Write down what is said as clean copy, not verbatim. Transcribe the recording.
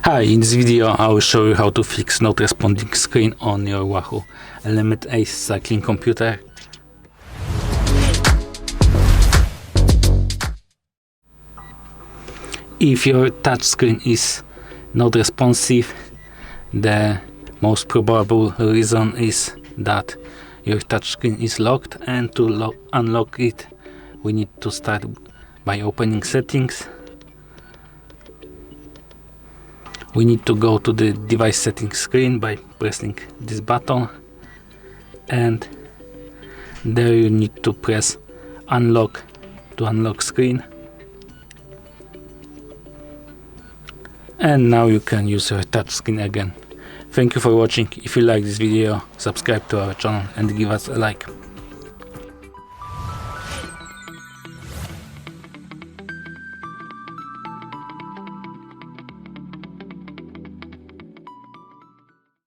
Hi, in this video I will show you how to fix not responding screen on your WAHOO Elemnt ACE cycling computer. If your touchscreen is not responsive, the most probable reason is that your touchscreen is locked, and to unlock it we need to start by opening settings. We need to go to the device settings screen by pressing this button, and there you need to press unlock to unlock screen, and now you can use your touchscreen again. Thank you for watching. If you like this video, subscribe to our channel and give us a like.